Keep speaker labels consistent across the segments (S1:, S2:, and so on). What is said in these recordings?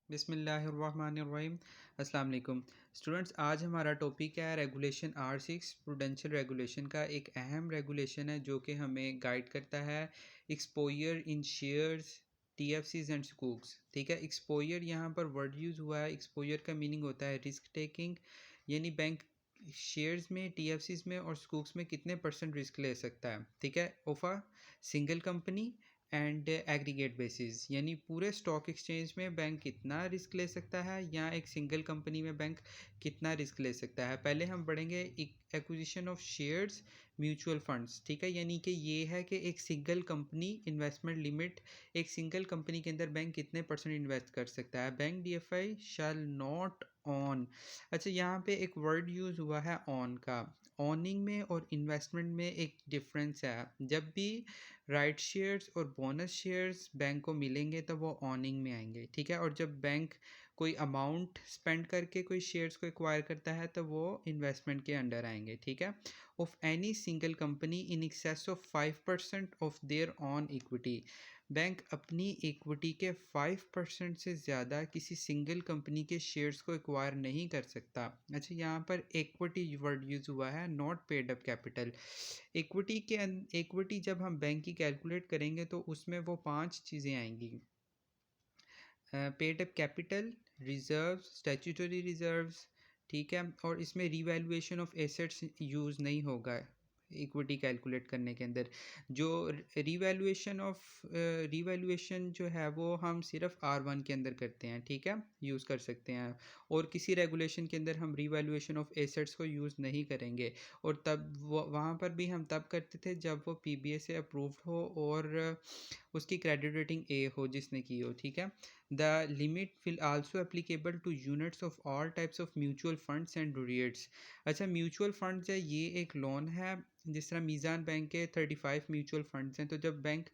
S1: बिस्मिल्लाहिर्रहमानिर्रहीम। अस्सलाम वालेकुम स्टूडेंट्स, आज हमारा टॉपिक है रेगुलेशन R6 प्रूडेंशियल रेगुलेशन का। एक अहम रेगुलेशन है जो कि हमें गाइड करता है exposure in shares, TFCs and स्कूक्स। ठीक है, एक्सपोजर यहाँ पर वर्ड यूज़ हुआ है। एक्सपोजर का मीनिंग होता है रिस्क टेकिंग, यानी बैंक शेयर्स में, TFCs में और स्कूक्स में कितने % रिस्क ले सकता है। ठीक है, of a single company and aggregate basis, यानी पूरे स्टॉक एक्सचेंज में बैंक कितना रिस्क ले सकता है या एक सिंगल कंपनी में बैंक कितना रिस्क ले सकता है। पहले हम बढ़ेंगे acquisition of shares, mutual funds. ठीक है, यानी कि ये है कि एक सिंगल कंपनी इन्वेस्टमेंट लिमिट, एक सिंगल कंपनी के अंदर बैंक कितने % इन्वेस्ट कर सकता है। Bank DFI shall not on. अच्छा, यहाँ पे एक वर्ड यूज़ हुआ है ऑन का। ऑनिंग में और इन्वेस्टमेंट में एक डिफरेंस है। जब भी राइट शेयर्स और बोनस शेयर्स बैंक को मिलेंगे तो वो ऑनिंग में आएंगे। ठीक है, और जब बैंक कोई अमाउंट स्पेंड करके कोई शेयर्स को एक्वायर करता है तो वो इन्वेस्टमेंट के अंडर आएंगे। ठीक है, of any single company in excess of 5% of their on equity. Bank अपनी इक्विटी के 5% से ज़्यादा किसी सिंगल कंपनी के शेयर्स को एक्वायर नहीं कर सकता। अच्छा, यहाँ पर इक्विटी वर्ड यूज़ हुआ है, not paid up capital. Equity जब हम बैंक की कैलकुलेट करेंगे तो उसमें वो 5 चीज़ें आएंगी: paid up capital, reserve, statutory reserves. ठीक है, और इसमें रीवैल्यूएशन ऑफ एसेट्स यूज़ नहीं होगा इक्विटी कैलकुलेट करने के अंदर। जो रीवैल्यूएशन जो है वो हम सिर्फ R1 के अंदर करते हैं। ठीक है, यूज़ कर सकते हैं, और किसी रेगुलेशन के अंदर हम रीवैल्यूएशन ऑफ एसेट्स को यूज़ नहीं करेंगे। और तब वहाँ पर भी हम तब करते थे जब वो PBA से अप्रूव्ड हो और उसकी क्रेडिट रेटिंग A हो जिसने की हो। ठीक है, the limit will also applicable two units of all types of mutual funds and REITs। अच्छा, म्यूचुअल फंड्स है, ये एक लोन है। जिस तरह मीज़ान बैंक के 35 म्यूचुअल फंड्स हैं, तो जब बैंक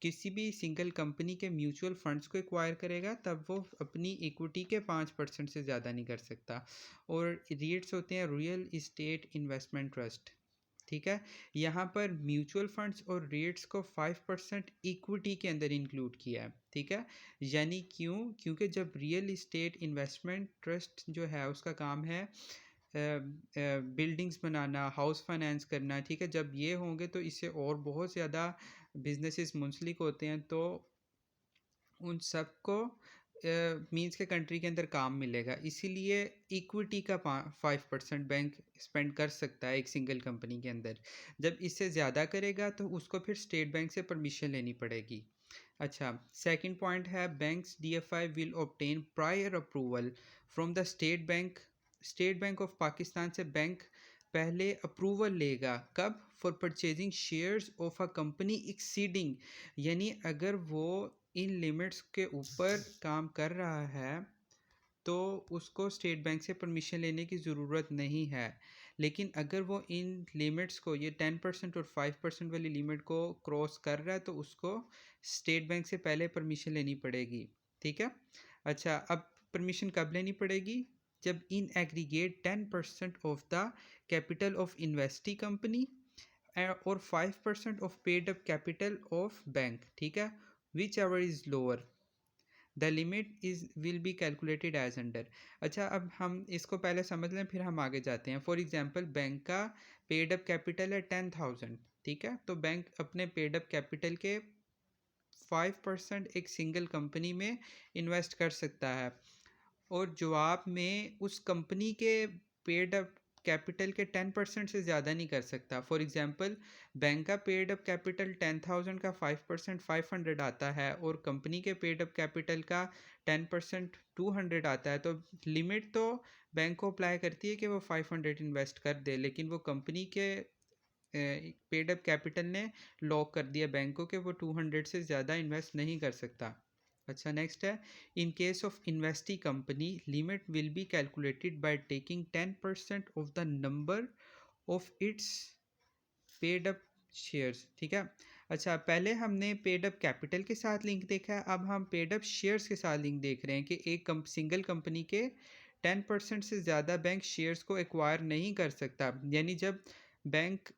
S1: किसी भी सिंगल कंपनी के म्यूचुअल फंड्स को एक्वायर करेगा तब वो अपनी इक्विटी के 5% से ज़्यादा नहीं कर सकता। और REITs होते हैं, रियल इस्टेट इन्वेस्टमेंट ट्रस्ट। ठीक है, यहाँ पर म्यूचुअल फंड्स और REITs को 5% इक्विटी के अंदर इंक्लूड किया है। ठीक है, यानी क्योंकि जब रियल इस्टेट इन्वेस्टमेंट ट्रस्ट जो है उसका काम है बिल्डिंग्स बनाना, हाउस फाइनेंस करना। ठीक है, जब ये होंगे तो इससे और बहुत ज़्यादा बिजनेसेस मुंसलिक होते हैं, तो उन सबको मीन्स के कंट्री के अंदर काम मिलेगा। इसीलिए इक्विटी का 5% बैंक स्पेंड कर सकता है एक सिंगल कंपनी के अंदर। जब इससे ज़्यादा करेगा तो उसको फिर स्टेट बैंक से परमिशन लेनी पड़ेगी। अच्छा, सेकंड पॉइंट है banks DFI will obtain prior approval from the state bank. State bank of Pakistan से बैंक पहले अप्रूवल लेगा। कब? For purchasing shares of a company exceeding, यानी अगर वो इन लिमिट्स के ऊपर काम कर रहा है तो उसको स्टेट बैंक से परमिशन लेने की ज़रूरत नहीं है। लेकिन अगर वो इन लिमिट्स को, ये 10% और 5% वाली लिमिट को क्रॉस कर रहा है तो उसको स्टेट बैंक से पहले परमिशन लेनी पड़ेगी। ठीक है, अच्छा, अब परमिशन कब लेनी पड़ेगी? जब in aggregate 10% of the capital of investee company और 5% of paid up capital of bank. ठीक है, whichever is lower the limit is will be calculated as under. अच्छा, अब हम इसको पहले समझ लें फिर हम आगे जाते हैं। फॉर एग्जांपल, बैंक का पेड अप कैपिटल है 10,000। ठीक है, तो बैंक अपने पेड अप कैपिटल के 5% एक सिंगल कंपनी में इन्वेस्ट कर सकता है, और जवाब में उस कंपनी के पेड अप कैपिटल के 10% से ज़्यादा नहीं कर सकता। फॉर एग्जांपल, बैंक का पेड अप कैपिटल 10,000 का 5% 500 आता है और कंपनी के पेड अप कैपिटल का 10% 200 आता है, तो लिमिट तो बैंक को अप्लाई करती है कि वो 500 इन्वेस्ट कर दे, लेकिन वो कंपनी के पेड अप कैपिटल ने लॉक कर दिया बैंक को कि वो 200 से ज़्यादा इन्वेस्ट नहीं कर सकता। अच्छा, नेक्स्ट है, in case of investee company limit will be calculated by taking 10% of the number of its paid up shares. ठीक है, अच्छा, पहले हमने पेड अप कैपिटल के साथ लिंक देखा है, अब हम पेड अप शेयर्स के साथ लिंक देख रहे हैं कि एक सिंगल कंपनी के 10% से ज़्यादा बैंक शेयर्स को एक्वायर नहीं कर सकता। यानी जब बैंक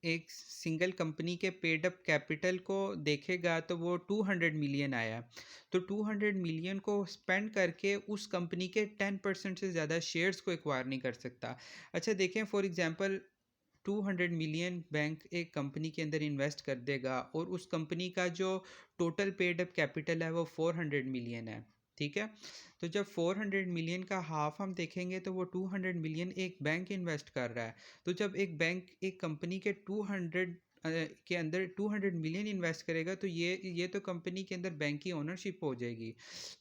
S1: एक सिंगल कंपनी के पेड अप कैपिटल को देखेगा तो वो 200 मिलियन आया। तो 200 मिलियन को स्पेंड करके उस कंपनी के 10% से ज़्यादा शेयर्स को एक्वायर नहीं कर सकता। अच्छा देखें, फॉर एग्जांपल 200 मिलियन बैंक एक कंपनी के अंदर इन्वेस्ट कर देगा और उस कंपनी का जो टोटल पेड अप कैपिटल है वो 400 मिलियन है। ठीक है, तो जब 400 मिलियन का हाफ हम देखेंगे तो वो 200 मिलियन एक बैंक इन्वेस्ट कर रहा है। तो जब एक बैंक एक कंपनी के 200 के अंदर 200 मिलियन इन्वेस्ट करेगा तो ये तो कंपनी के अंदर बैंक की ओनरशिप हो जाएगी,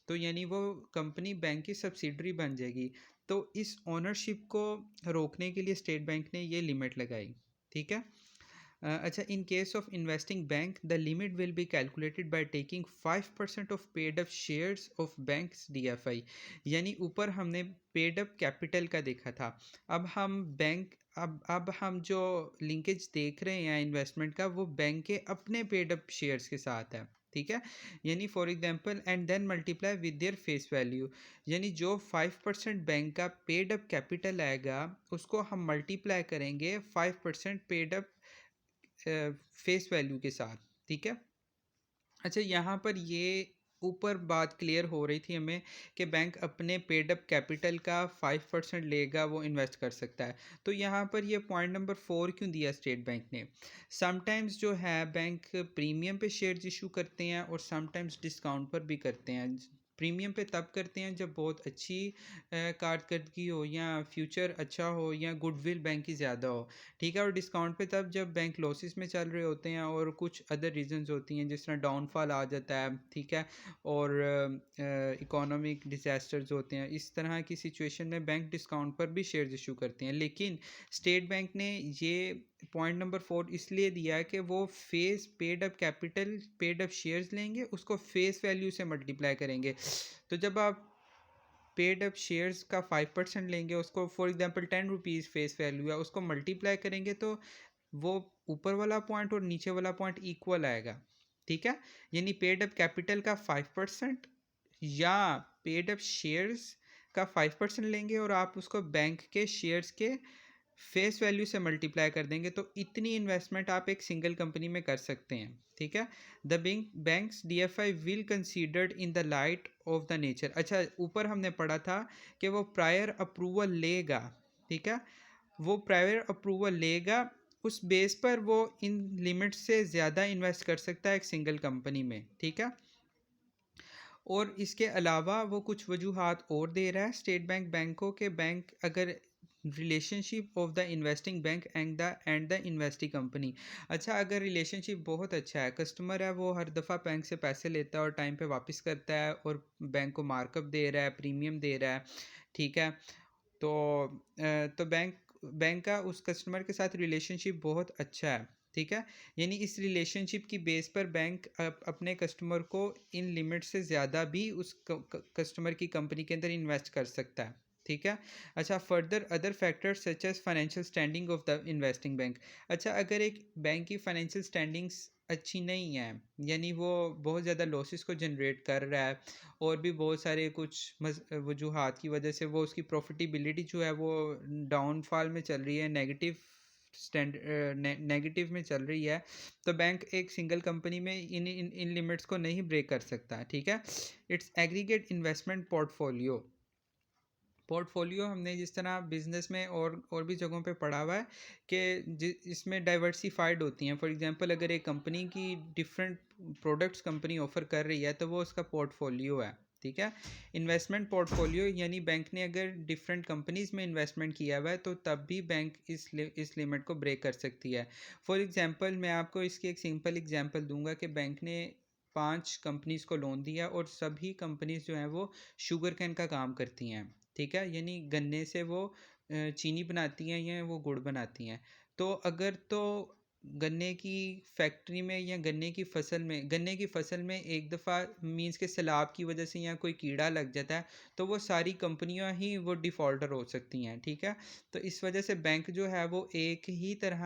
S1: तो यानी वो कंपनी बैंक की सब्सिडरी बन जाएगी। तो इस ओनरशिप को रोकने के लिए स्टेट बैंक ने ये लिमिट लगाई। ठीक है। अच्छा, in case of investing bank the limit will be calculated by taking 5% of paid up shares of banks DFI. यानी ऊपर हमने पेड अप कैपिटल का देखा था, अब हम बैंक अब हम जो लिंकेज देख रहे हैं इन्वेस्टमेंट का वो बैंक के अपने पेड अप शेयर्स के साथ है। ठीक है, यानी for example and then multiply with their face value, यानी जो 5% बैंक का पेड अप कैपिटल आएगा उसको हम मल्टीप्लाई करेंगे 5% पेड अप फेस वैल्यू के साथ। ठीक है। अच्छा, यहाँ पर ये ऊपर बात क्लियर हो रही थी हमें कि बैंक अपने पेड अप कैपिटल का 5% लेगा, वो इन्वेस्ट कर सकता है। तो यहाँ पर ये पॉइंट नंबर 4 क्यों दिया स्टेट बैंक ने? समटाइम्स जो है बैंक प्रीमियम पे शेयर्स इशू करते हैं और समटाइम्स डिस्काउंट पर भी करते हैं। प्रीमियम पे तब करते हैं जब बहुत अच्छी कारकर्दगी हो या फ्यूचर अच्छा हो या गुडविल बैंक की ज़्यादा हो। ठीक है, और डिस्काउंट पे तब जब बैंक लॉसेस में चल रहे होते हैं और कुछ अदर रीजंस होती हैं, जिस तरह डाउनफॉल आ जाता है। ठीक है, और इकोनॉमिक डिज़ास्टर्स होते हैं, इस तरह की सिचुएशन में बैंक डिस्काउंट पर भी शेयर्स इशू करते हैं। लेकिन स्टेट बैंक ने ये पॉइंट नंबर 4 इसलिए दिया है कि वो face paid up capital paid up shares लेंगे, उसको फेस वैल्यू से मल्टीप्लाई करेंगे। तो जब आप पेड अप शेयर्स का 5% लेंगे, उसको for example 10 rupees face value है, उसको मल्टीप्लाई करेंगे तो वो ऊपर वाला पॉइंट और नीचे वाला पॉइंट इक्वल आएगा। ठीक है, यानी पेड अप कैपिटल का 5% या पेड अप शेयर्स का 5% लेंगे और आप उसको बैंक के शेयर्स के फेस वैल्यू से मल्टीप्लाई कर देंगे, तो इतनी इन्वेस्टमेंट आप एक सिंगल कंपनी में कर सकते हैं। ठीक है, the banks DFI will considered in the light of the nature. अच्छा, ऊपर हमने पढ़ा था कि वो प्रायर अप्रूवल लेगा। ठीक है, वो प्रायर अप्रूवल लेगा, उस बेस पर वो इन लिमिट से ज़्यादा इन्वेस्ट कर सकता है एक सिंगल कंपनी में। ठीक है, और इसके अलावा वो कुछ वजूहात और दे रहा है स्टेट बैंक बैंकों के, बैंक अगर relationship of the investing bank and the investing company. अच्छा, अगर रिलेशनशिप बहुत अच्छा है, कस्टमर है वो हर दफ़ा बैंक से पैसे लेता है और टाइम पे वापस करता है और बैंक को मार्कअप दे रहा है, प्रीमियम दे रहा है। ठीक है, तो तो बैंक का उस कस्टमर के साथ रिलेशनशिप बहुत अच्छा है। ठीक है, यानी इस रिलेशनशिप की बेस पर बैंक अपने कस्टमर को इन लिमिट से ज़्यादा भी उस कस्टमर की कंपनी के अंदर इन्वेस्ट कर सकता है। ठीक है। अच्छा, further other factors such as financial standing of the investing bank. अच्छा, अगर एक बैंक की फाइनेंशियल स्टैंडिंग्स अच्छी नहीं है, यानी वो बहुत ज़्यादा लॉसेस को जनरेट कर रहा है और भी बहुत सारे कुछ वजूहात की वजह से वो उसकी प्रॉफिटेबिलिटी जो है वो डाउनफॉल में चल रही है, नेगेटिव में चल रही है, तो बैंक एक सिंगल कंपनी में इन लिमिट्स को नहीं ब्रेक कर सकता। ठीक है, इट्स एग्रीगेट इन्वेस्टमेंट पोर्टफोलियो हमने जिस तरह बिजनेस में और भी जगहों पे पढ़ा हुआ है कि इसमें डाइवर्सिफाइड होती हैं। फॉर एग्जांपल, अगर एक कंपनी की डिफरेंट प्रोडक्ट्स कंपनी ऑफर कर रही है तो वो उसका पोर्टफोलियो है। ठीक है, इन्वेस्टमेंट पोर्टफोलियो यानी बैंक ने अगर डिफरेंट कंपनीज में इन्वेस्टमेंट किया हुआ है तो तब भी बैंक इस लिमिट को ब्रेक कर सकती है। फॉर एग्जांपल, मैं आपको इसकी एक सिंपल एग्जांपल दूंगा कि बैंक ने 5 कंपनीज को लोन दिया और सभी कंपनीज जो हैं वो शुगर कैन का काम करती हैं। ठीक है, यानी गन्ने से वो चीनी बनाती हैं या वो गुड़ बनाती हैं। तो अगर तो गन्ने की फैक्ट्री में या गन्ने की फसल में एक दफ़ा मींस के सैलाब की वजह से या कोई कीड़ा लग जाता है तो वो सारी कंपनियां ही वो डिफ़ॉल्टर हो सकती हैं। ठीक है, तो इस वजह से बैंक जो है वो एक ही तरह